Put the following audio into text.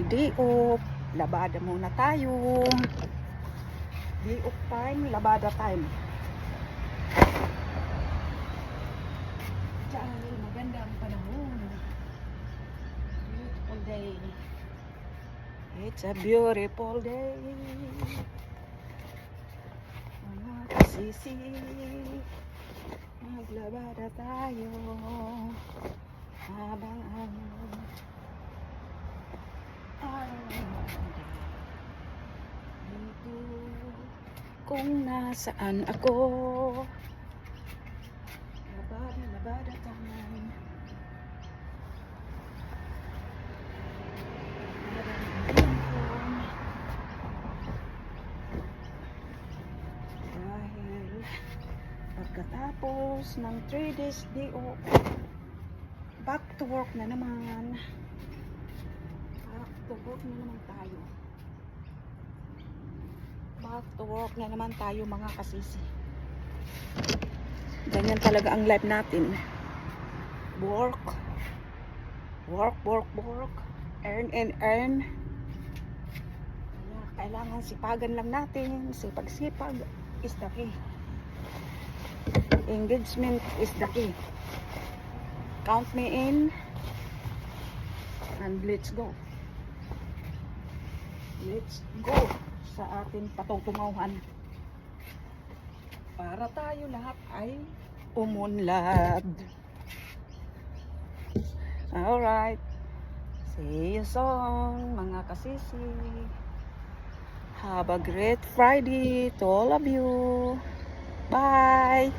Diop. Labada muna tayo. Diop time, labada time. Dahil maganda ang panahon. Beautiful day. It's a beautiful day. Mga kasisi, maglabada tayo. Habang dito kung nasaan ako, labada tayo. Dahil pagkatapos ng 3 days day off, back to work na naman. Back to work na naman tayo. Back to work na naman tayo mga kasisi. Ganyan talaga ang life natin. Work. Work, work, work. Earn and earn. Kailangan sipagan lang natin. Sipag-sipag is the key. Engagement is the key. Count me in. And let's go. Let's go sa ating patutunguhan. Para tayo lahat ay umunlad. Alright. See you soon, mga kasisi. Have a great Friday to all of you. Bye.